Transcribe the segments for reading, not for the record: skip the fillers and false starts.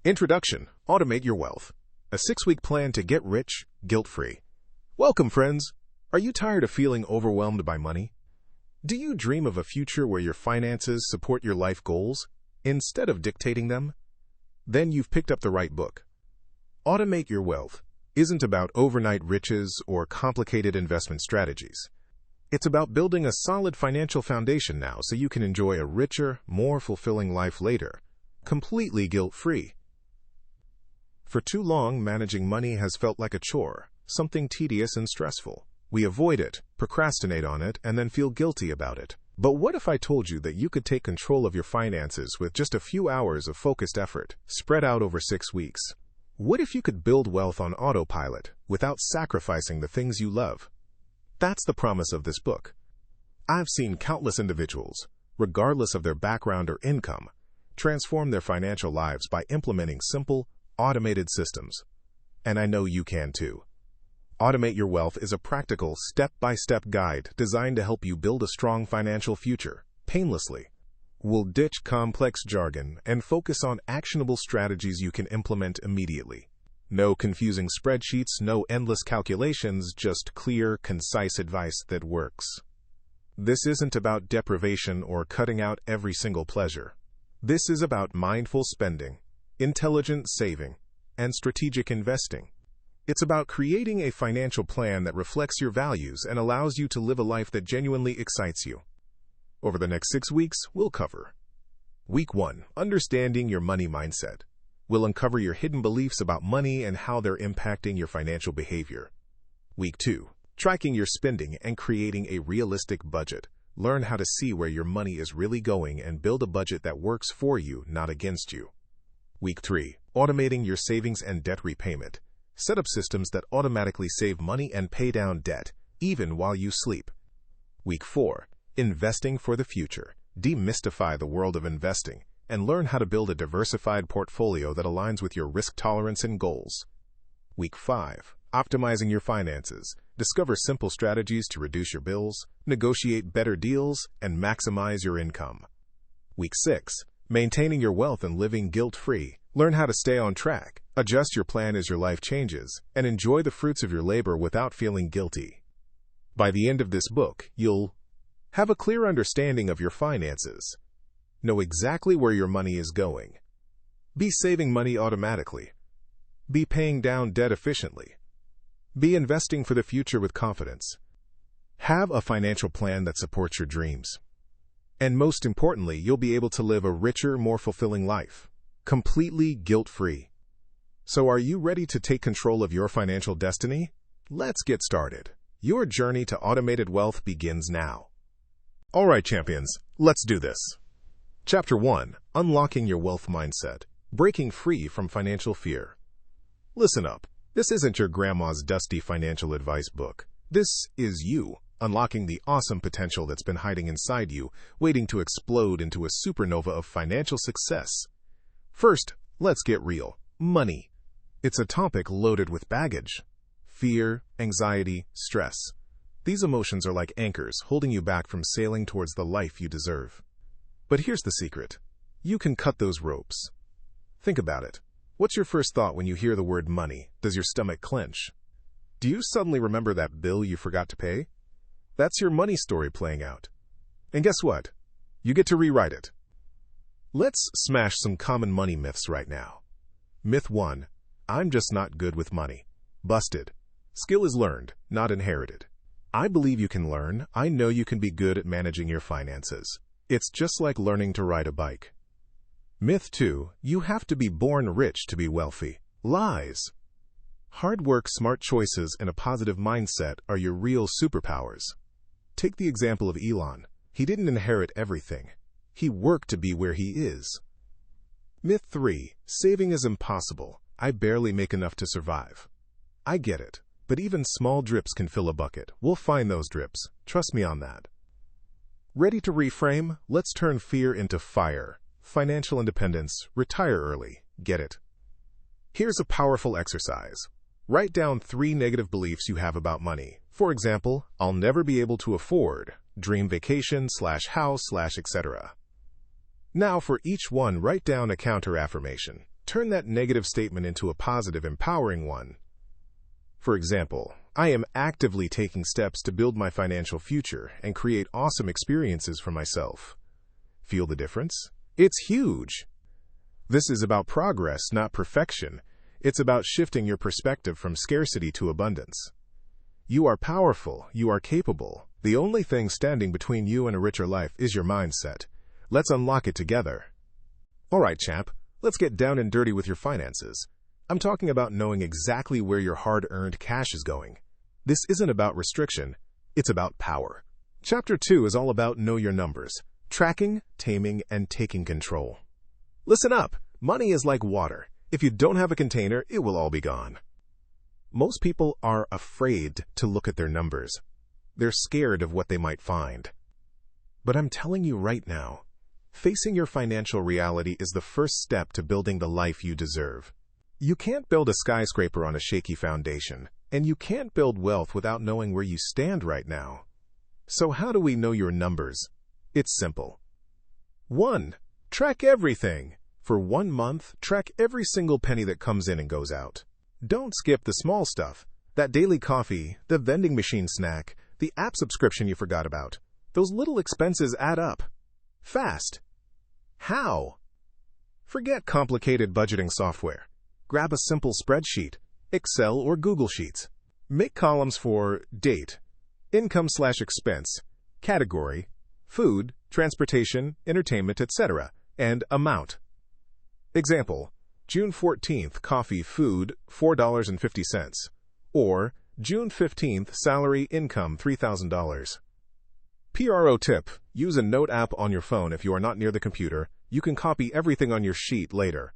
Introduction: Automate Your Wealth. A 6-week plan to get rich, guilt-free. Welcome, friends. Are you tired of feeling overwhelmed by money? Do you dream of a future where your finances support your life goals instead of dictating them? Then you've picked up the right book. Automate Your Wealth isn't about overnight riches or complicated investment strategies. It's about building a solid financial foundation now so you can enjoy a richer, more fulfilling life later, completely guilt-free. For too long, managing money has felt like a chore, something tedious and stressful. We avoid it, procrastinate on it, and then feel guilty about it. But what if I told you that you could take control of your finances with just a few hours of focused effort, spread out over 6 weeks? What if you could build wealth on autopilot without sacrificing the things you love? That's the promise of this book. I've seen countless individuals, regardless of their background or income, transform their financial lives by implementing simple, automated systems. And I know you can too. Automate Your Wealth is a practical, step-by-step guide designed to help you build a strong financial future, painlessly. We'll ditch complex jargon and focus on actionable strategies you can implement immediately. No confusing spreadsheets, no endless calculations, just clear, concise advice that works. This isn't about deprivation or cutting out every single pleasure. This is about mindful spending, intelligent saving, and strategic investing. It's about creating a financial plan that reflects your values and allows you to live a life that genuinely excites you. Over the next 6 weeks, we'll cover Week 1, Understanding Your Money Mindset. We'll uncover your hidden beliefs about money and how they're impacting your financial behavior. Week 2, Tracking Your Spending and Creating a Realistic Budget. Learn how to see where your money is really going and build a budget that works for you, not against you. Week 3, Automating Your Savings and Debt Repayment. Set up systems that automatically save money and pay down debt, even while you sleep. Week 4, Investing for the Future. Demystify the world of investing and learn how to build a diversified portfolio that aligns with your risk tolerance and goals. Week 5, Optimizing Your Finances. Discover simple strategies to reduce your bills, negotiate better deals, and maximize your income. Week 6, Maintaining Your Wealth and Living Guilt-Free. Learn how to stay on track, adjust your plan as your life changes, and enjoy the fruits of your labor without feeling guilty. By the end of this book, you'll have a clear understanding of your finances, know exactly where your money is going, be saving money automatically, be paying down debt efficiently, be investing for the future with confidence, have a financial plan that supports your dreams, and most importantly, you'll be able to live a richer, more fulfilling life, completely guilt-free. So are you ready to take control of your financial destiny? Let's get started. Your journey to automated wealth begins now. All right, champions, let's do this. Chapter 1, Unlocking Your Wealth Mindset. Breaking Free from Financial Fear. Listen up. This isn't your grandma's dusty financial advice book. This is you, unlocking the awesome potential that's been hiding inside you, waiting to explode into a supernova of financial success. First, let's get real. Money. It's a topic loaded with baggage. Fear, anxiety, stress. These emotions are like anchors holding you back from sailing towards the life you deserve. But here's the secret. You can cut those ropes. Think about it. What's your first thought when you hear the word money? Does your stomach clench? Do you suddenly remember that bill you forgot to pay? That's your money story playing out. And guess what? You get to rewrite it. Let's smash some common money myths right now. Myth 1. I'm just not good with money. Busted. Skill is learned, not inherited. I believe you can learn. I know you can be good at managing your finances. It's just like learning to ride a bike. Myth 2. You have to be born rich to be wealthy. Lies. Hard work, smart choices, and a positive mindset are your real superpowers. Take the example of Elon. He didn't inherit everything. He worked to be where he is. Myth 3. Saving is impossible. I barely make enough to survive. I get it, but even small drips can fill a bucket. We'll find those drips. Trust me on that. Ready to reframe? Let's turn fear into fire. Financial independence. Retire early. Get it? Here's a powerful exercise. Write down 3 negative beliefs you have about money. For example, I'll never be able to afford, dream vacation /house /etc. Now for each one, write down a counter affirmation. turn that negative statement into a positive, empowering one. For example, I am actively taking steps to build my financial future and create awesome experiences for myself. Feel the difference? It's huge. This is about progress, not perfection. It's about shifting your perspective from scarcity to abundance. You are powerful. You are capable. The only thing standing between you and a richer life is your mindset. Let's unlock it together. All right, champ, let's get down and dirty with your finances. I'm talking about knowing exactly where your hard-earned cash is going. This isn't about restriction. It's about power. Chapter 2 is all about know your numbers, tracking, taming, and taking control. Listen up. Money is like water. If you don't have a container, it will all be gone. Most people are afraid to look at their numbers. They're scared of what they might find. But I'm telling you right now, facing your financial reality is the first step to building the life you deserve. You can't build a skyscraper on a shaky foundation, and you can't build wealth without knowing where you stand right now. So how do we know your numbers? It's simple. 1. Track everything. For 1 month, track every single penny that comes in and goes out. Don't skip the small stuff. That daily coffee, the vending machine snack, the app subscription you forgot about. Those little expenses add up. Fast. How? Forget complicated budgeting software. Grab a simple spreadsheet, Excel or Google Sheets. Make columns for date, income/expense, category, food, transportation, entertainment, etc., and amount. Example, June 14th, coffee, food, $4.50. Or June 15th, salary, income, $3,000. PRO tip, use a note app on your phone if you are not near the computer. You can copy everything on your sheet later.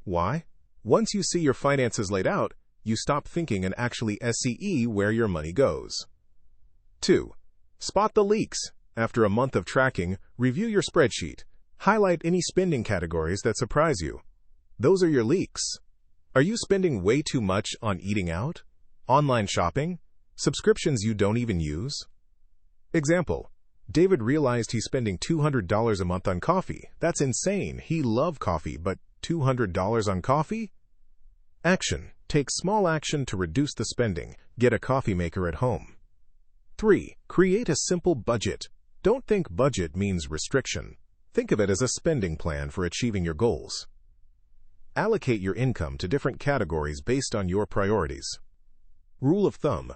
Why? Once you see your finances laid out, you stop thinking and actually see where your money goes. 2. Spot the leaks. After a month of tracking, review your spreadsheet. Highlight any spending categories that surprise you. Those are your leaks. Are you spending way too much on eating out? Online shopping? Subscriptions you don't even use? Example, David realized he's spending $200 a month on coffee. That's insane. He loves coffee, but $200 on coffee? Action. Take small action to reduce the spending. Get a coffee maker at home. 3. Create a simple budget. Don't think budget means restriction. Think of it as a spending plan for achieving your goals. Allocate your income to different categories based on your priorities. Rule of thumb,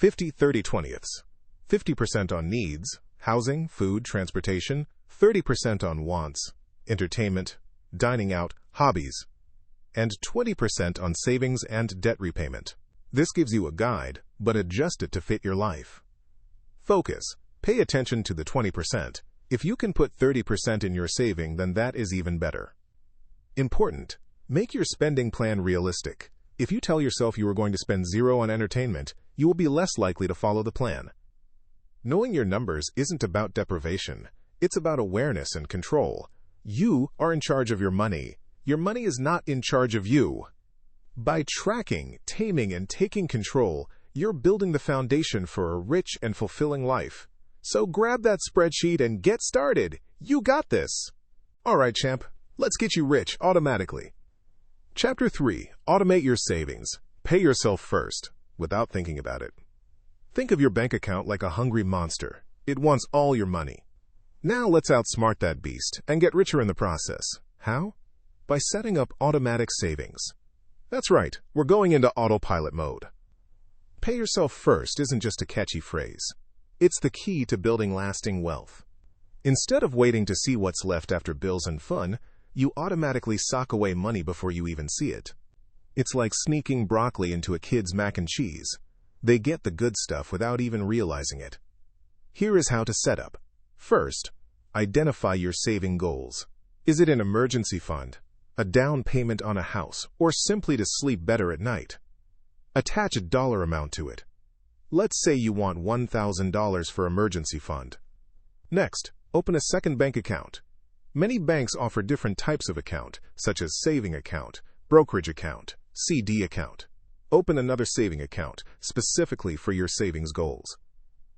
50-30-20ths. 50% on needs, housing, food, transportation, 30% on wants, entertainment, dining out, hobbies, and 20% on savings and debt repayment. This gives you a guide, but adjust it to fit your life. Focus. Pay attention to the 20%. If you can put 30% in your saving, then that is even better. Important. Make your spending plan realistic. If you tell yourself you are going to spend $0 on entertainment, you will be less likely to follow the plan. Knowing your numbers isn't about deprivation. It's about awareness and control. You are in charge of your money. Your money is not in charge of you. By tracking, taming, and taking control, you're building the foundation for a rich and fulfilling life. So grab that spreadsheet and get started. You got this. All right, champ, let's get you rich automatically. Chapter 3. Automate your savings. Pay yourself first, without thinking about it. Think of your bank account like a hungry monster. It wants all your money. Now let's outsmart that beast and get richer in the process. How? By setting up automatic savings. That's right, we're going into autopilot mode. Pay yourself first isn't just a catchy phrase. It's the key to building lasting wealth. Instead of waiting to see what's left after bills and fun, you automatically sock away money before you even see it. It's like sneaking broccoli into a kid's mac and cheese. They get the good stuff without even realizing it. Here is how to set up. First, identify your saving goals. Is it an emergency fund, a down payment on a house, or simply to sleep better at night? Attach a dollar amount to it. Let's say you want $1,000 for emergency fund. Next, open a second bank account. Many banks offer different types of account, such as saving account, brokerage account, CD account. Open another saving account, specifically for your savings goals.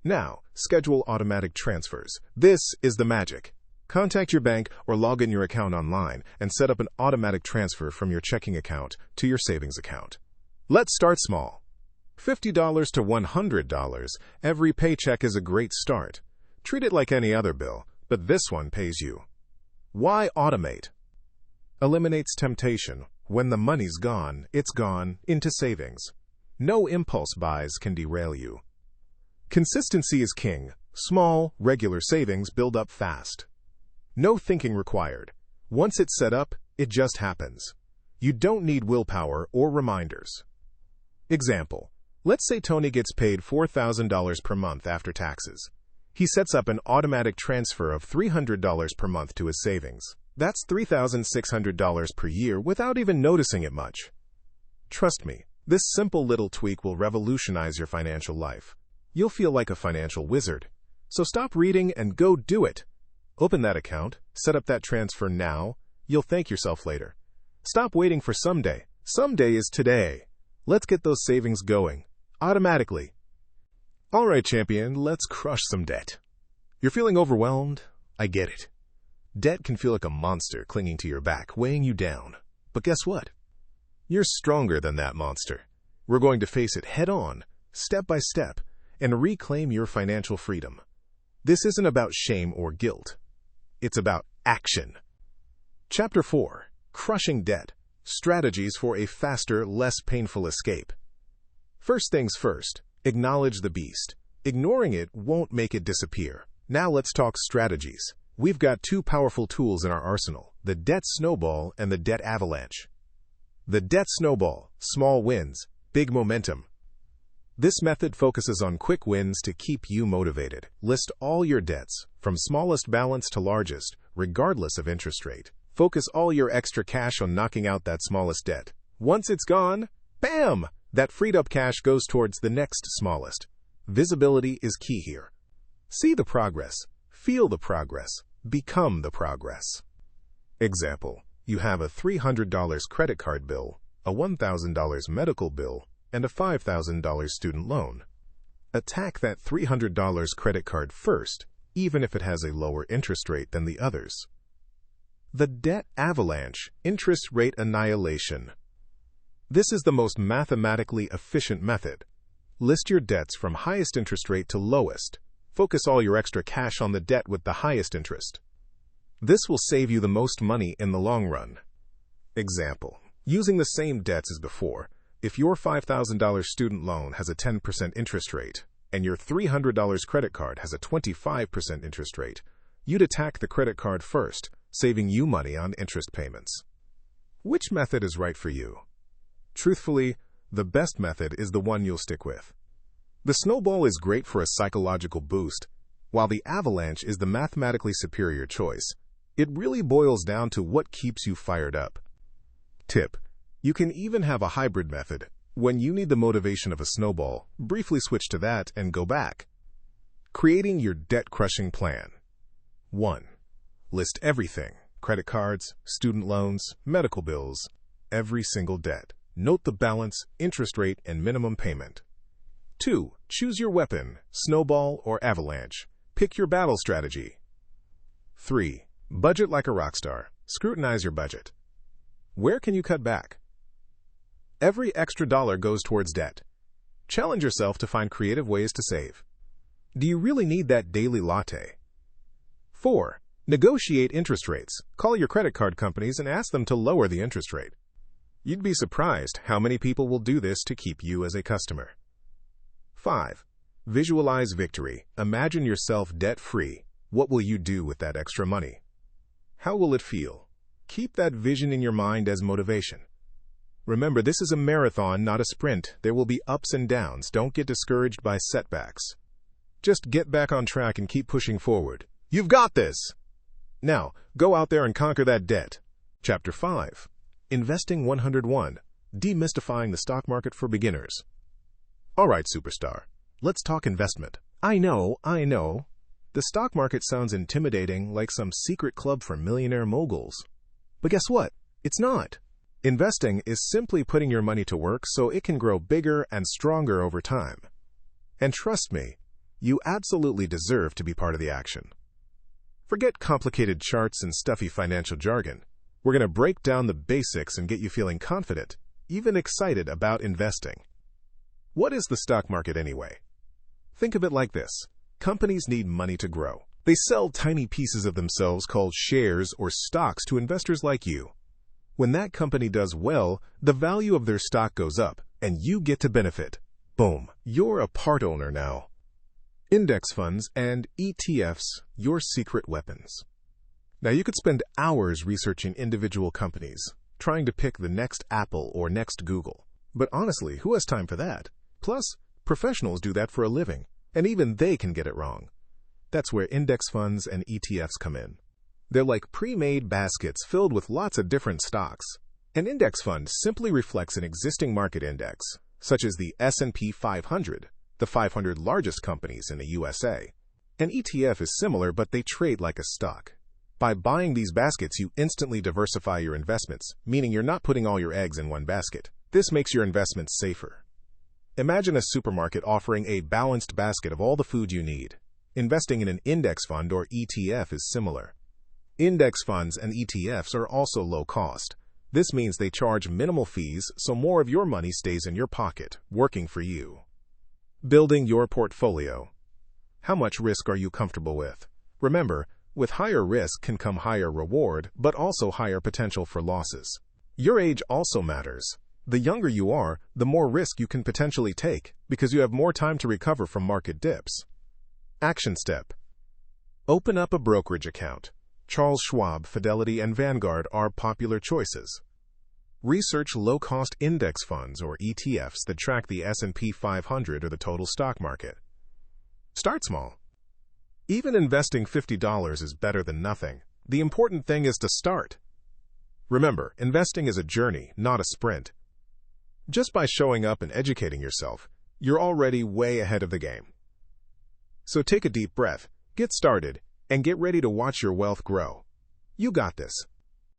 Now, schedule automatic transfers. This is the magic. Contact your bank or log in your account online and set up an automatic transfer from your checking account to your savings account. Let's start small. $50 to $100. Every paycheck is a great start. Treat it like any other bill, but this one pays you. Why automate? Eliminates temptation. When the money's gone, it's gone into savings. No impulse buys can derail you. Consistency is king. Small, regular savings build up fast. No thinking required. Once it's set up, it just happens. You don't need willpower or reminders. Example. Let's say Tony gets paid $4,000 per month after taxes. He sets up an automatic transfer of $300 per month to his savings. That's $3,600 per year without even noticing it much. Trust me, this simple little tweak will revolutionize your financial life. You'll feel like a financial wizard. So stop reading and go do it. Open that account, set up that transfer now. You'll thank yourself later. Stop waiting for someday. Someday is today. Let's get those savings going, automatically. All right, champion, let's crush some debt. You're feeling overwhelmed? I get it. Debt can feel like a monster clinging to your back, weighing you down. But guess what? You're stronger than that monster. We're going to face it head on, step by step, and reclaim your financial freedom. This isn't about shame or guilt. It's about action. Chapter 4. Crushing Debt. Strategies for a faster, less painful escape. First things first, acknowledge the beast. Ignoring it won't make it disappear. Now let's talk strategies. We've got two powerful tools in our arsenal, the debt snowball and the debt avalanche. The debt snowball, small wins, big momentum. This method focuses on quick wins to keep you motivated. List all your debts, from smallest balance to largest, regardless of interest rate. Focus all your extra cash on knocking out that smallest debt. Once it's gone, bam! That freed up cash goes towards the next smallest. Visibility is key here. See the progress, feel the progress, become the progress. Example, you have a $300 credit card bill, a $1,000 medical bill, and a $5,000 student loan. Attack that $300 credit card first, even if it has a lower interest rate than the others. The debt avalanche, interest rate annihilation. This is the most mathematically efficient method. List your debts from highest interest rate to lowest. Focus all your extra cash on the debt with the highest interest. This will save you the most money in the long run. Example, using the same debts as before, if your $5,000 student loan has a 10% interest rate and your $300 credit card has a 25% interest rate, you'd attack the credit card first, saving you money on interest payments. Which method is right for you? Truthfully, the best method is the one you'll stick with. The snowball is great for a psychological boost, while the avalanche is the mathematically superior choice. It really boils down to what keeps you fired up. Tip: you can even have a hybrid method. When you need the motivation of a snowball, briefly switch to that and go back. Creating your debt-crushing plan. 1. List everything: credit cards, student loans, medical bills, every single debt. Note the balance, interest rate, and minimum payment. 2. Choose your weapon, snowball or avalanche. Pick your battle strategy. 3. Budget like a rock star. Scrutinize your budget. Where can you cut back? Every extra dollar goes towards debt. Challenge yourself to find creative ways to save. Do you really need that daily latte? 4. Negotiate interest rates. Call your credit card companies and ask them to lower the interest rate. You'd be surprised how many people will do this to keep you as a customer. 5. Visualize victory. Imagine yourself debt-free. What will you do with that extra money? How will it feel? Keep that vision in your mind as motivation. Remember, this is a marathon, not a sprint. There will be ups and downs. Don't get discouraged by setbacks. Just get back on track and keep pushing forward. You've got this! Now, go out there and conquer that debt. Chapter 5. Investing 101. Demystifying the stock market for beginners. All right, superstar. Let's talk investment. I know. The stock market sounds intimidating, like some secret club for millionaire moguls. But guess what? It's not. Investing is simply putting your money to work so it can grow bigger and stronger over time. And trust me, you absolutely deserve to be part of the action. Forget complicated charts and stuffy financial jargon. We're going to break down the basics and get you feeling confident, even excited about investing. What is the stock market anyway? Think of it like this. Companies need money to grow. They sell tiny pieces of themselves called shares or stocks to investors like you. When that company does well, the value of their stock goes up, and you get to benefit. Boom, you're a part owner now. Index funds and ETFs, your secret weapons. Now you could spend hours researching individual companies, trying to pick the next Apple or next Google. But honestly, who has time for that? Plus, professionals do that for a living, and even they can get it wrong. That's where index funds and ETFs come in. They're like pre-made baskets filled with lots of different stocks. An index fund simply reflects an existing market index, such as the S&P 500, the 500 largest companies in the USA. An ETF is similar, but they trade like a stock. By buying these baskets, you instantly diversify your investments, meaning you're not putting all your eggs in one basket. This makes your investments safer. Imagine a supermarket offering a balanced basket of all the food you need. Investing in an index fund or ETF is similar. Index funds and ETFs are also low cost. This means they charge minimal fees, so more of your money stays in your pocket, working for you. Building your portfolio. How much risk are you comfortable with? Remember, with higher risk can come higher reward, but also higher potential for losses. Your age also matters. The younger you are, the more risk you can potentially take, because you have more time to recover from market dips. Action step. Open up a brokerage account. Charles Schwab, Fidelity, and Vanguard are popular choices. Research low-cost index funds or ETFs that track the S&P 500 or the total stock market. Start small. Even investing $50 is better than nothing. The important thing is to start. Remember, investing is a journey, not a sprint. Just by showing up and educating yourself, you're already way ahead of the game. So take a deep breath, get started, and get ready to watch your wealth grow. You got this.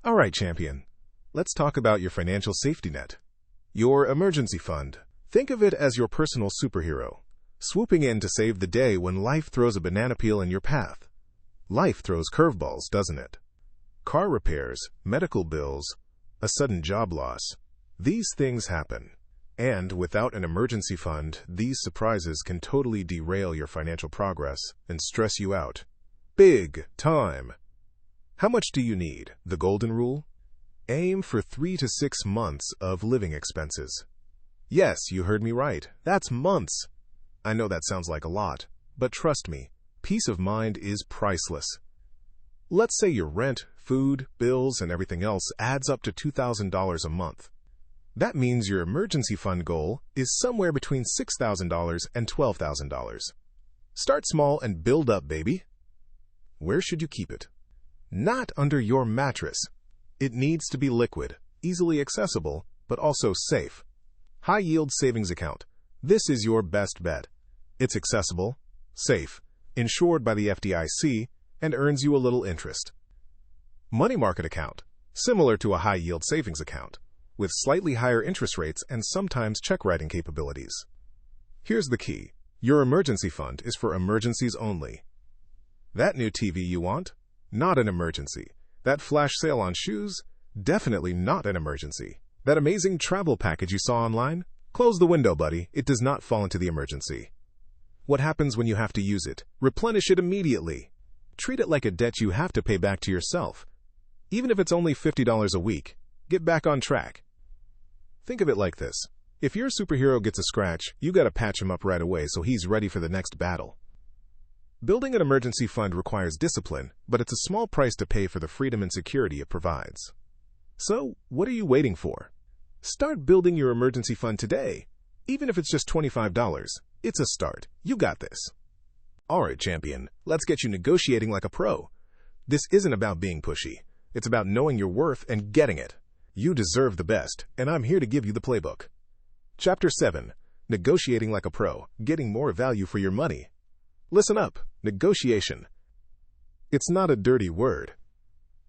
All right, champion. Let's talk about your financial safety net. Your emergency fund. Think of it as your personal superhero, swooping in to save the day when life throws a banana peel in your path. Life throws curveballs, doesn't it? Car repairs, medical bills, a sudden job loss. These things happen. And without an emergency fund, these surprises can totally derail your financial progress and stress you out. Big time. How much do you need? The golden rule? Aim for 3 to 6 months of living expenses. Yes, you heard me right. That's months. I know that sounds like a lot, but trust me, peace of mind is priceless. Let's say your rent, food, bills, and everything else adds up to $2,000 a month. That means your emergency fund goal is somewhere between $6,000 and $12,000. Start small and build up, baby. Where should you keep it? Not under your mattress. It needs to be liquid, easily accessible, but also safe. High-yield savings account. This is your best bet. It's accessible, safe, insured by the FDIC, and earns you a little interest. Money market account. Similar to a high-yield savings account, with slightly higher interest rates and sometimes check writing capabilities. Here's the key. Your emergency fund is for emergencies only. That new TV you want? Not an emergency. That flash sale on shoes? Definitely not an emergency. That amazing travel package you saw online? Close the window, buddy. It does not fall into the emergency. What happens when you have to use it? Replenish it immediately. Treat it like a debt you have to pay back to yourself. Even if it's only $50 a week, get back on track. Think of it like this. If your superhero gets a scratch, you gotta patch him up right away so he's ready for the next battle. Building an emergency fund requires discipline, but it's a small price to pay for the freedom and security it provides. So, what are you waiting for? Start building your emergency fund today. Even if it's just $25, it's a start. You got this. All right, champion, let's get you negotiating like a pro. This isn't about being pushy. It's about knowing your worth and getting it. You deserve the best, and I'm here to give you the playbook. Chapter 7. Negotiating like a pro, getting more value for your money. Listen up. Negotiation. It's not a dirty word.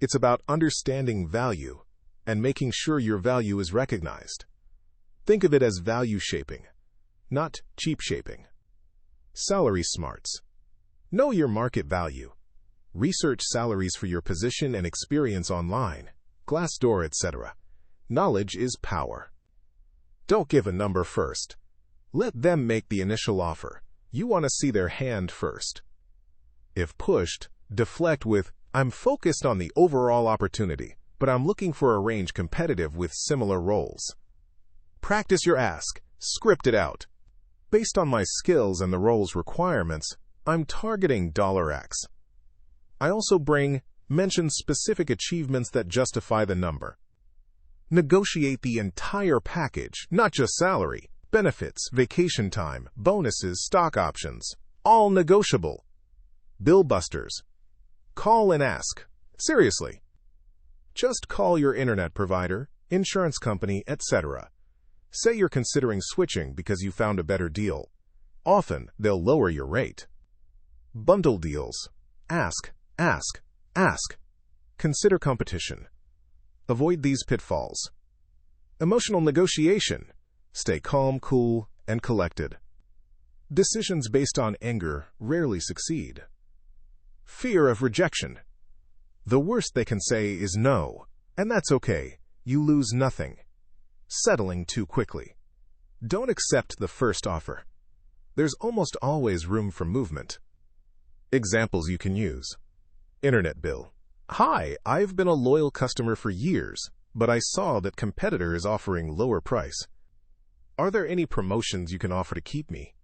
It's about understanding value and making sure your value is recognized. Think of it as value shaping, not cheap shaping. Salary smarts. Know your market value. Research salaries for your position and experience online, Glassdoor, etc. Knowledge is power. Don't give a number first. Let them make the initial offer. You want to see their hand first. If pushed, deflect with, "I'm focused on the overall opportunity, but I'm looking for a range competitive with similar roles." Practice your ask. Script it out. "Based on my skills and the role's requirements, I'm targeting $X. I also mention specific achievements that justify the number." Negotiate the entire package, not just salary, benefits, vacation time, bonuses, stock options. All negotiable. Bill busters. Call and ask. Seriously. Just call your internet provider, insurance company, etc. Say you're considering switching because you found a better deal. Often, they'll lower your rate. Bundle deals. Ask, ask, ask. Consider competition. Avoid these pitfalls. Emotional negotiation. Stay calm, cool, and collected. Decisions based on anger rarely succeed. Fear of rejection. The worst they can say is no, and that's okay. You lose nothing. Settling too quickly. Don't accept the first offer. There's almost always room for movement. Examples you can use. Internet bill. "Hi, I've been a loyal customer for years, but I saw that competitor is offering lower price. Are there any promotions you can offer to keep me?"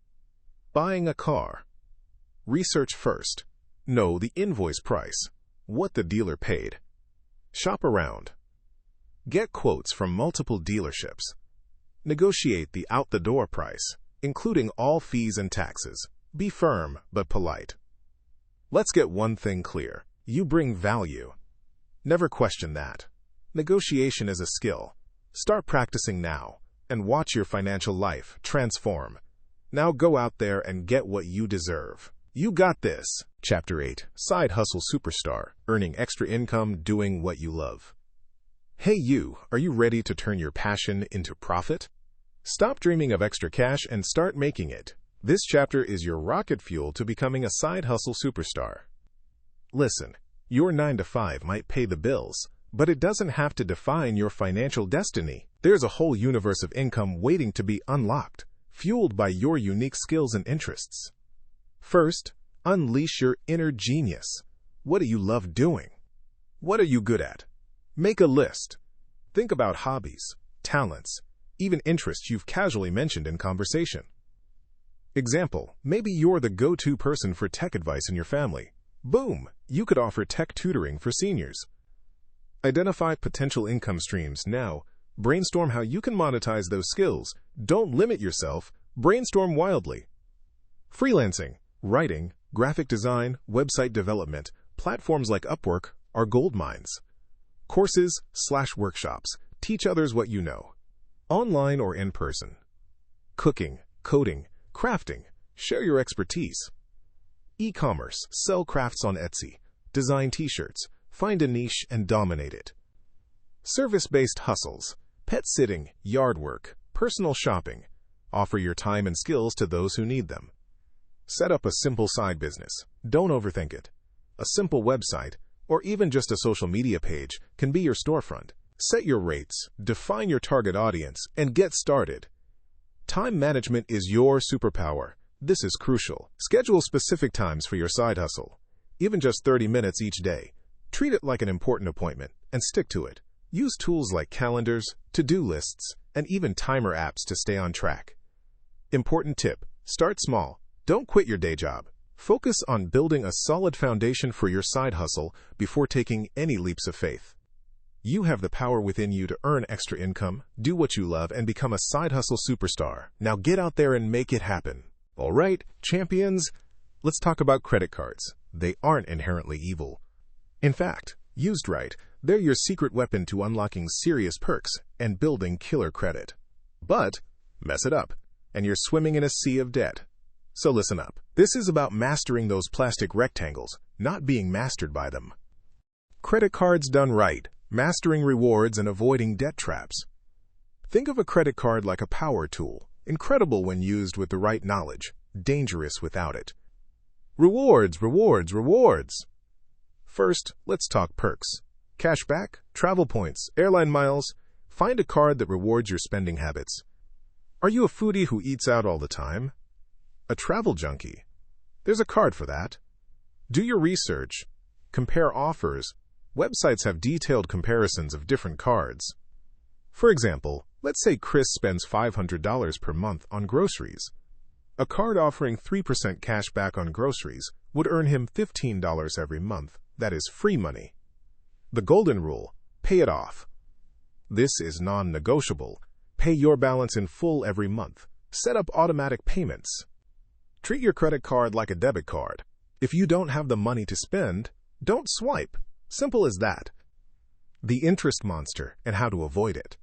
Buying a car. Research first. Know the invoice price, what the dealer paid. Shop around. Get quotes from multiple dealerships. Negotiate the out-the-door price, including all fees and taxes. Be firm but polite. Let's get one thing clear. You bring value. Never question that. Negotiation is a skill. Start practicing now and watch your financial life transform. Now go out there and get what you deserve. You got this. Chapter 8. Side Hustle Superstar. Earning extra income doing what you love. Hey you, are you ready to turn your passion into profit? Stop dreaming of extra cash and start making it. This chapter is your rocket fuel to becoming a side hustle superstar. Listen, your 9-to-5 might pay the bills, but it doesn't have to define your financial destiny. There's a whole universe of income waiting to be unlocked, fueled by your unique skills and interests. First, unleash your inner genius. What do you love doing? What are you good at? Make a list. Think about hobbies, talents, even interests you've casually mentioned in conversation. Example, maybe you're the go-to person for tech advice in your family. Boom, you could offer tech tutoring for seniors. Identify potential income streams now. Brainstorm how you can monetize those skills. Don't limit yourself. Brainstorm wildly. Freelancing, writing, graphic design, website development, platforms like Upwork are gold mines. Courses/workshops. Teach others what you know. Online or in person. Cooking, coding, crafting. Share your expertise. E-commerce. Sell crafts on Etsy. Design t-shirts. Find a niche and dominate it. Service-based hustles. Pet sitting, yard work, personal shopping. Offer your time and skills to those who need them. Set up a simple side business. Don't overthink it. A simple website, or even just a social media page, can be your storefront. Set your rates, define your target audience, and get started. Time management is your superpower. This is crucial. Schedule specific times for your side hustle, even just 30 minutes each day. Treat it like an important appointment and stick to it. Use tools like calendars, to-do lists, and even timer apps to stay on track. Important tip: start small. Don't quit your day job. Focus on building a solid foundation for your side hustle before taking any leaps of faith. You have the power within you to earn extra income, do what you love, and become a side hustle superstar. Now get out there and make it happen. All right, champions, let's talk about credit cards. They aren't inherently evil. In fact, used right, they're your secret weapon to unlocking serious perks and building killer credit. But mess it up, and you're swimming in a sea of debt. So listen up. This is about mastering those plastic rectangles, not being mastered by them. Credit cards done right, mastering rewards and avoiding debt traps. Think of a credit card like a power tool, incredible when used with the right knowledge, dangerous without it. Rewards, rewards, rewards. First, let's talk perks. Cashback, travel points, airline miles. Find a card that rewards your spending habits. Are you a foodie who eats out all the time? A travel junkie? There's a card for that. Do your research. Compare offers. Websites have detailed comparisons of different cards. For example, let's say Chris spends $500 per month on groceries. A card offering 3% cash back on groceries would earn him $15 every month. That is free money. The golden rule: pay it off. This is non-negotiable. Pay your balance in full every month. Set up automatic payments. Treat your credit card like a debit card. If you don't have the money to spend, don't swipe. Simple as that. The interest monster and how to avoid it.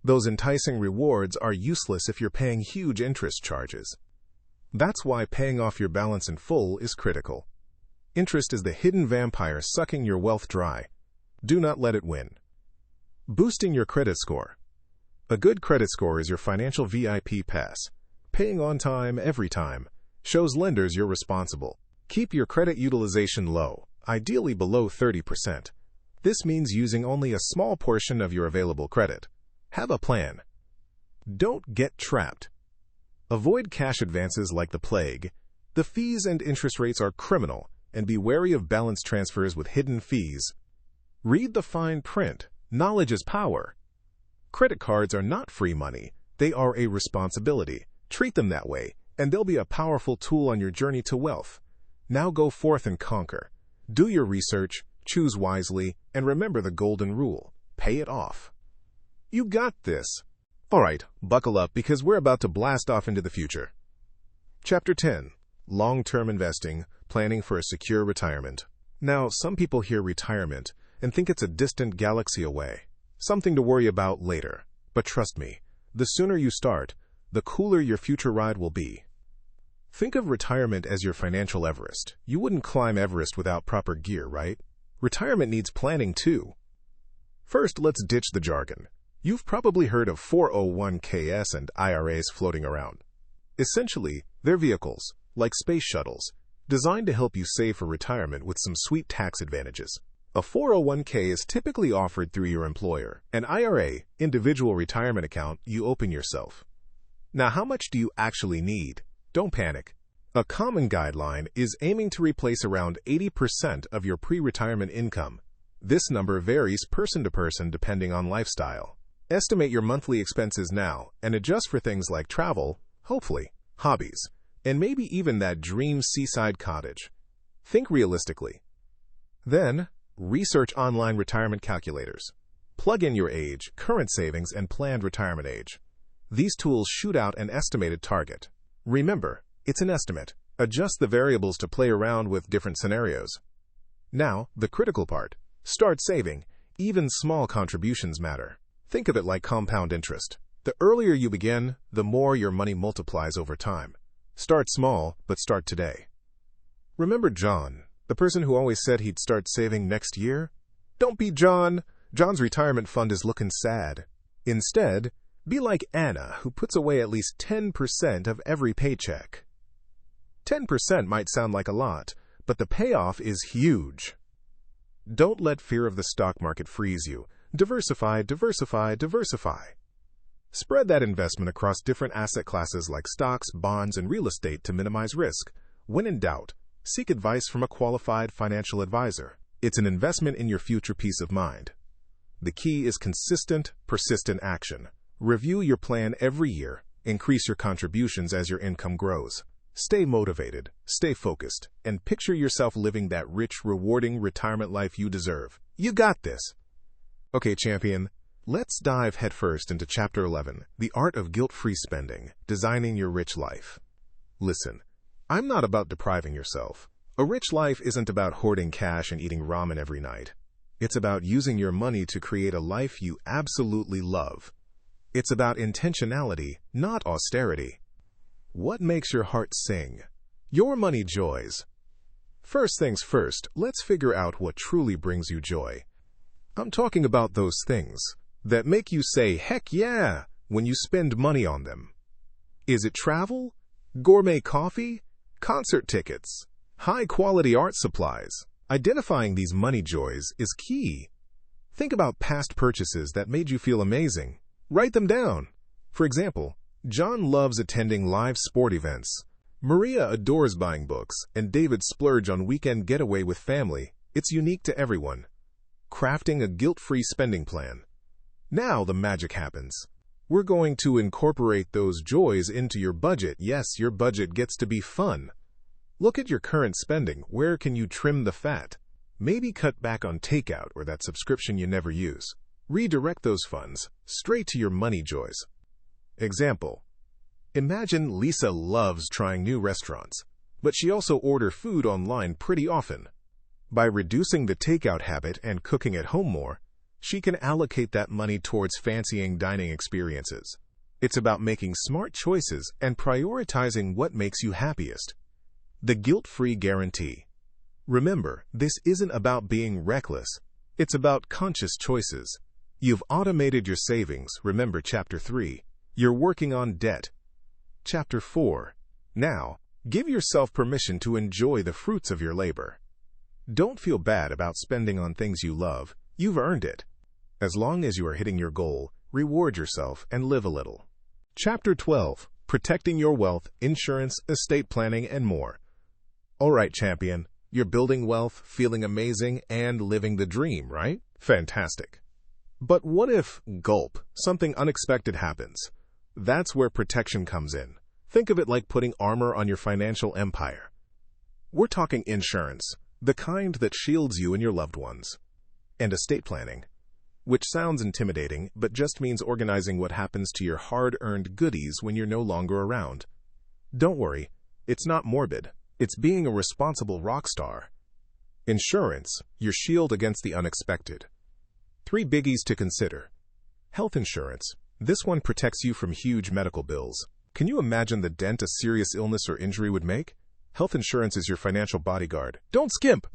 Those enticing rewards are useless if you're paying huge interest charges. That's why paying off your balance in full is critical. Interest is the hidden vampire sucking your wealth dry. Do not let it win. Boosting your credit score. A good credit score is your financial VIP pass. Paying on time every time shows lenders you're responsible. Keep your credit utilization low, ideally below 30%. This means using only a small portion of your available credit. Have a plan. Don't get trapped. Avoid cash advances like the plague. The fees and interest rates are criminal, and be wary of balance transfers with hidden fees. Read the fine print. Knowledge is power. Credit cards are not free money. They are a responsibility. Treat them that way, and they'll be a powerful tool on your journey to wealth. Now go forth and conquer. Do your research, choose wisely, and remember the golden rule: pay it off. You got this. All right, buckle up because we're about to blast off into the future. Chapter 10. Long-term investing, planning for a secure retirement. Now, some people hear retirement and think it's a distant galaxy away, something to worry about later. But trust me, the sooner you start, the cooler your future ride will be. Think of retirement as your financial Everest. You wouldn't climb Everest without proper gear, right? Retirement needs planning too. First, let's ditch the jargon. You've probably heard of 401ks and IRAs floating around. Essentially, they're vehicles, like space shuttles, designed to help you save for retirement with some sweet tax advantages. A 401k is typically offered through your employer. An IRA, individual retirement account, you open yourself. Now, how much do you actually need? Don't panic. A common guideline is aiming to replace around 80% of your pre-retirement income. This number varies person to person depending on lifestyle. Estimate your monthly expenses now and adjust for things like travel, hopefully, hobbies, and maybe even that dream seaside cottage. Think realistically. Then, research online retirement calculators. Plug in your age, current savings, and planned retirement age. These tools shoot out an estimated target. Remember, it's an estimate. Adjust the variables to play around with different scenarios. Now, the critical part. Start saving. Even small contributions matter. Think of it like compound interest. The earlier you begin, the more your money multiplies over time. Start small, but start today. Remember John, the person who always said he'd start saving next year? Don't be John. John's retirement fund is looking sad. Instead, be like Anna, who puts away at least 10% of every paycheck. 10% might sound like a lot, but the payoff is huge. Don't let fear of the stock market freeze you. Diversify, diversify, diversify. Spread that investment across different asset classes like stocks, bonds, and real estate to minimize risk. When in doubt, seek advice from a qualified financial advisor. It's an investment in your future peace of mind. The key is consistent, persistent action. Review your plan every year. Increase your contributions as your income grows. Stay motivated, stay focused, and picture yourself living that rich, rewarding retirement life you deserve. You got this. Okay, champion, let's dive headfirst into Chapter 11, The Art of Guilt-Free Spending, Designing Your Rich Life. Listen, I'm not about depriving yourself. A rich life isn't about hoarding cash and eating ramen every night. It's about using your money to create a life you absolutely love. It's about intentionality, not austerity. What makes your heart sing? Your money joys. First things first, let's figure out what truly brings you joy. I'm talking about those things that make you say, heck yeah, when you spend money on them. Is it travel? Gourmet coffee? Concert tickets? High-quality art supplies? Identifying these money joys is key. Think about past purchases that made you feel amazing. Write them down. For example, John loves attending live sport events. Maria adores buying books, and David splurge on weekend getaway with family. It's unique to everyone. Crafting a guilt-free spending plan. Now the magic happens. We're going to incorporate those joys into your budget. Yes, your budget gets to be fun. Look at your current spending. Where can you trim the fat? Maybe cut back on takeout or that subscription you never use. Redirect those funds straight to your money joys. Example. Imagine Lisa loves trying new restaurants, but she also orders food online pretty often. By reducing the takeout habit and cooking at home more, she can allocate that money towards fancying dining experiences. It's about making smart choices and prioritizing what makes you happiest. The guilt-free guarantee. Remember, this isn't about being reckless. It's about conscious choices. You've automated your savings. Remember Chapter 3. You're working on debt. Chapter 4. Now, give yourself permission to enjoy the fruits of your labor. Don't feel bad about spending on things you love. You've earned it. As long as you are hitting your goal, reward yourself and live a little. Chapter 12. Protecting your wealth, insurance, estate planning, and more. All right, champion. You're building wealth, feeling amazing, and living the dream, right? Fantastic. But what if, gulp, something unexpected happens? That's where protection comes in. Think of it like putting armor on your financial empire. We're talking insurance, the kind that shields you and your loved ones. And estate planning, which sounds intimidating, but just means organizing what happens to your hard-earned goodies when you're no longer around. Don't worry, it's not morbid. It's being a responsible rock star. Insurance, your shield against the unexpected. 3 biggies to consider. Health insurance. This one protects you from huge medical bills. Can you imagine the dent a serious illness or injury would make? Health insurance is your financial bodyguard. Don't skimp!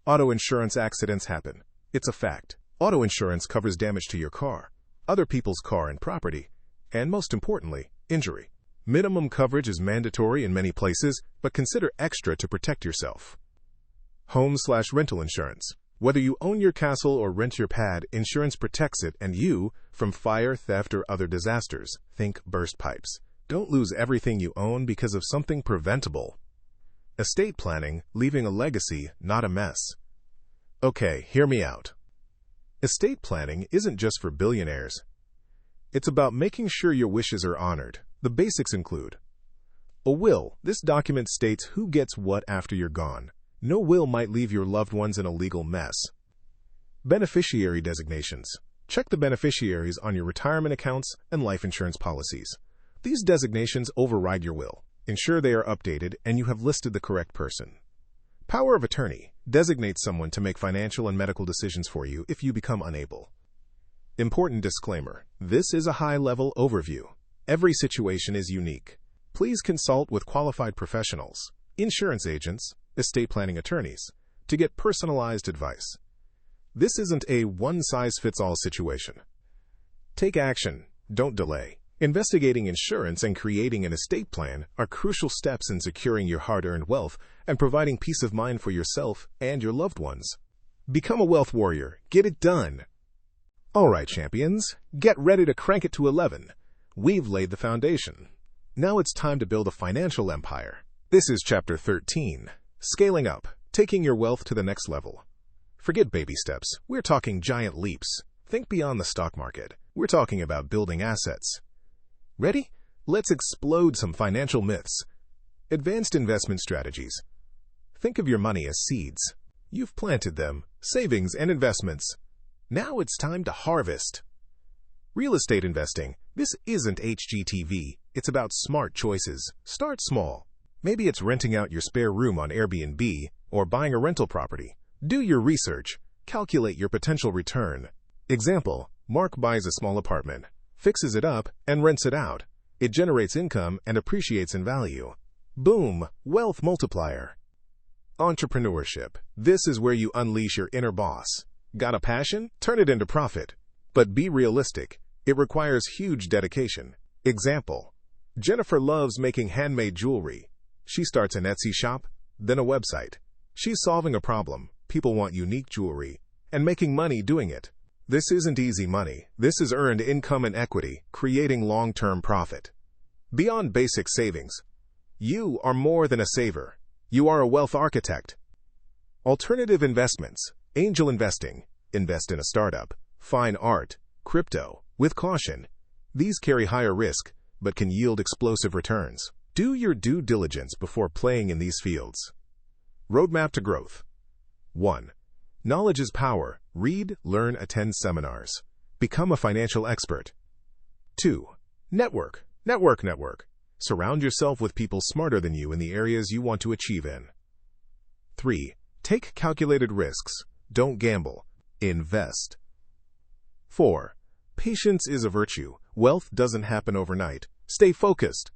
Auto insurance. Accidents happen. It's a fact. Auto insurance covers damage to your car, other people's car and property, and most importantly, injury. Minimum coverage is mandatory in many places, but consider extra to protect yourself. Home/rental insurance. Whether you own your castle or rent your pad, insurance protects it and you from fire, theft, or other disasters. Think burst pipes. Don't lose everything you own because of something preventable. Estate planning, leaving a legacy, not a mess. Okay, hear me out. Estate planning isn't just for billionaires. It's about making sure your wishes are honored. The basics include a will. This document states who gets what after you're gone. No will might leave your loved ones in a legal mess. Beneficiary designations. Check the beneficiaries on your retirement accounts and life insurance policies. These designations override your will. Ensure they are updated and you have listed the correct person. Power of attorney. Designate someone to make financial and medical decisions for you if you become unable. Important disclaimer. This is a high-level overview. Every situation is unique. Please consult with qualified professionals, insurance agents, estate planning attorneys, to get personalized advice. This isn't a one-size-fits-all situation. Take action. Don't delay. Investigating insurance and creating an estate plan are crucial steps in securing your hard-earned wealth and providing peace of mind for yourself and your loved ones. Become a wealth warrior. Get it done. All right, champions, get ready to crank it to 11. We've laid the foundation. Now it's time to build a financial empire. This is Chapter 13, Scaling Up, Taking Your Wealth to the Next Level. Forget baby steps. We're talking giant leaps. Think beyond the stock market. We're talking about building assets. Ready? Let's explode some financial myths. Advanced investment strategies. Think of your money as seeds. You've planted them, savings and investments. Now it's time to harvest. Real estate investing. This isn't HGTV. It's about smart choices. Start small. Maybe it's renting out your spare room on Airbnb or buying a rental property. Do your research. Calculate your potential return. Example, Mark buys a small apartment, fixes it up, and rents it out. It generates income and appreciates in value. Boom! Wealth multiplier. Entrepreneurship. This is where you unleash your inner boss. Got a passion? Turn it into profit. But be realistic. It requires huge dedication. Example, Jennifer loves making handmade jewelry. She starts an Etsy shop, then a website. She's solving a problem, people want unique jewelry, and making money doing it. This isn't easy money. This is earned income and equity, creating long-term profit. Beyond basic savings, you are more than a saver. You are a wealth architect. Alternative investments, angel investing, invest in a startup, fine art, crypto, with caution. These carry higher risk, but can yield explosive returns. Do your due diligence before playing in these fields. Roadmap to growth. 1. Knowledge is power. Read, learn, attend seminars. Become a financial expert. 2. Network. Network. Surround yourself with people smarter than you in the areas you want to achieve in. 3. Take calculated risks. Don't gamble. Invest. 4. Patience is a virtue. Wealth doesn't happen overnight. Stay focused.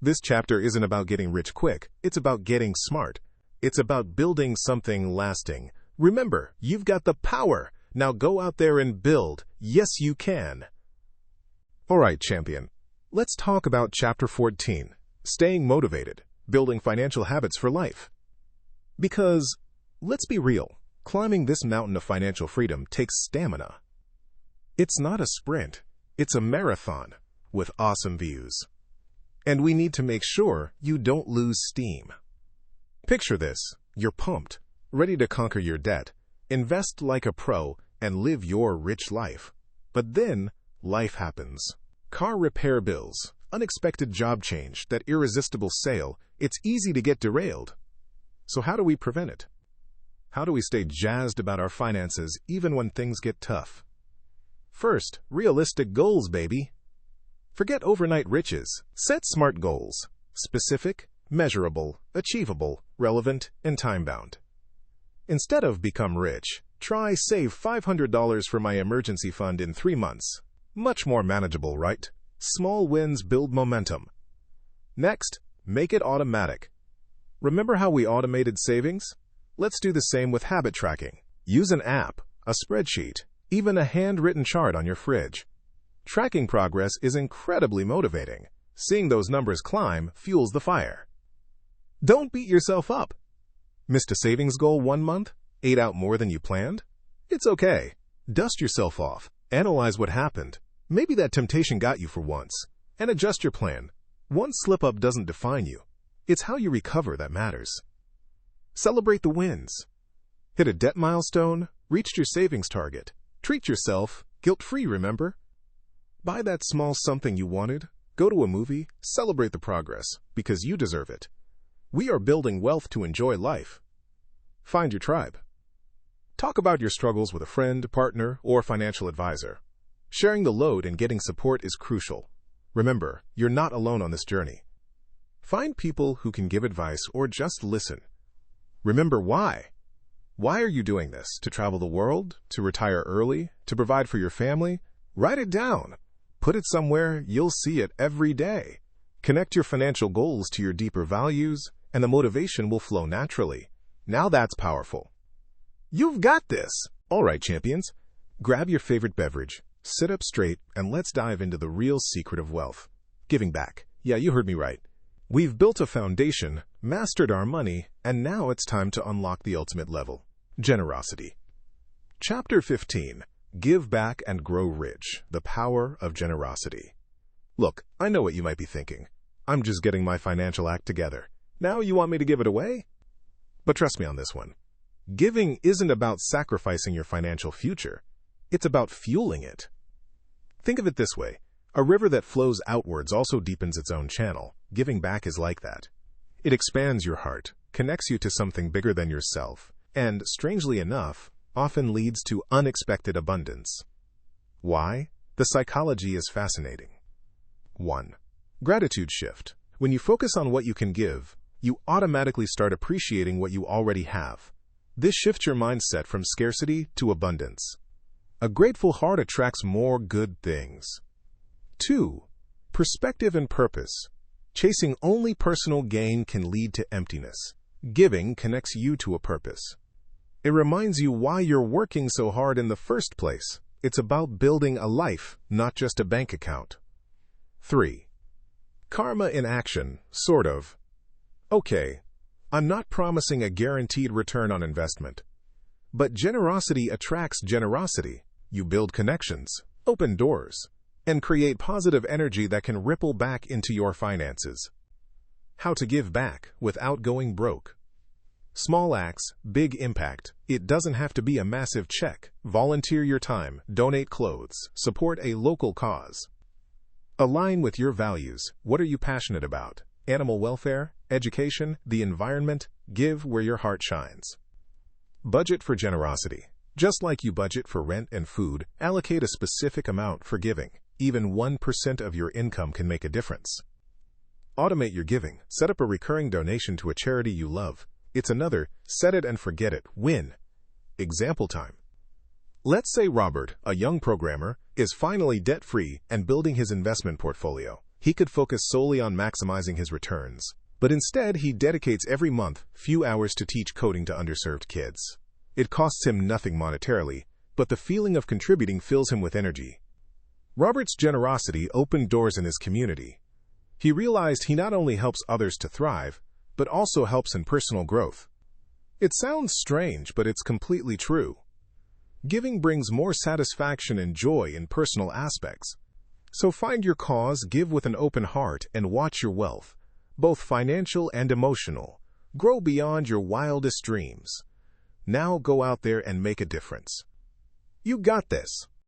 This chapter isn't about getting rich quick. It's about getting smart. It's about building something lasting. Remember, you've got the power. Now go out there and build. Yes, you can. All right, champion. Let's talk about Chapter 14, Staying Motivated, Building Financial Habits for Life. Because, let's be real, climbing this mountain of financial freedom takes stamina. It's not a sprint, it's a marathon with awesome views. And we need to make sure you don't lose steam. Picture this, you're pumped, ready to conquer your debt, invest like a pro, and live your rich life. But then, life happens. Car repair bills, unexpected job change, that irresistible sale, it's easy to get derailed. So how do we prevent it? How do we stay jazzed about our finances even when things get tough? First, realistic goals, baby. Forget overnight riches. Set SMART goals. Specific, measurable, achievable, relevant, and time-bound. Instead of become rich, try save $500 for my emergency fund in 3 months. Much more manageable, right? Small wins build momentum. Next, make it automatic. Remember how we automated savings? Let's do the same with habit tracking. Use an app, a spreadsheet, even a handwritten chart on your fridge. Tracking progress is incredibly motivating. Seeing those numbers climb fuels the fire. Don't beat yourself up. Missed a savings goal 1 month? Ate out more than you planned? It's okay. Dust yourself off. Analyze what happened. Maybe that temptation got you for once. And adjust your plan. One slip-up doesn't define you. It's how you recover that matters. Celebrate the wins. Hit a debt milestone, reached your savings target. Treat yourself, guilt-free, remember? Buy that small something you wanted. Go to a movie. Celebrate the progress, because you deserve it. We are building wealth to enjoy life. Find your tribe. Talk about your struggles with a friend, partner, or financial advisor. Sharing the load and getting support is crucial. Remember, you're not alone on this journey. Find people who can give advice or just listen. Remember why. Why are you doing this? To travel the world? To retire early? To provide for your family? Write it down. Put it somewhere you'll see it every day. Connect your financial goals to your deeper values, and the motivation will flow naturally. Now that's powerful. You've got this! All right, champions. Grab your favorite beverage, sit up straight, and let's dive into the real secret of wealth. Giving back. Yeah, you heard me right. We've built a foundation, mastered our money, and now it's time to unlock the ultimate level. Generosity. Chapter 15. Give back and grow rich. The power of generosity. Look, I know what you might be thinking. I'm just getting my financial act together. Now you want me to give it away? But trust me on this one. Giving isn't about sacrificing your financial future. It's about fueling it. Think of it this way. A river that flows outwards also deepens its own channel. Giving back is like that. It expands your heart, connects you to something bigger than yourself, and, strangely enough, often leads to unexpected abundance. Why? The psychology is fascinating. 1. Gratitude shift. When you focus on what you can give, you automatically start appreciating what you already have. This shifts your mindset from scarcity to abundance. A grateful heart attracts more good things. 2. Perspective and purpose. Chasing only personal gain can lead to emptiness. Giving connects you to a purpose. It reminds you why you're working so hard in the first place. It's about building a life, not just a bank account. 3. Karma in action, sort of. Okay, I'm not promising a guaranteed return on investment. But generosity attracts generosity. You build connections, open doors, and create positive energy that can ripple back into your finances. How to give back without going broke. Small acts, big impact. It doesn't have to be a massive check. Volunteer your time, donate clothes, support a local cause. Align with your values. What are you passionate about? Animal welfare, education, the environment? Give where your heart shines. Budget for generosity. Just like you budget for rent and food, allocate a specific amount for giving. Even 1% of your income can make a difference. Automate your giving. Set up a recurring donation to a charity you love. It's another set it and forget it win. Example time. Let's say Robert, a young programmer, is finally debt-free and building his investment portfolio. He could focus solely on maximizing his returns. But instead, he dedicates every month few hours to teach coding to underserved kids. It costs him nothing monetarily, but the feeling of contributing fills him with energy. Robert's generosity opened doors in his community. He realized he not only helps others to thrive, but also helps in personal growth. It sounds strange, but it's completely true. Giving brings more satisfaction and joy in personal aspects. So find your cause, give with an open heart, and watch your wealth, both financial and emotional, grow beyond your wildest dreams. Now go out there and make a difference. You got this.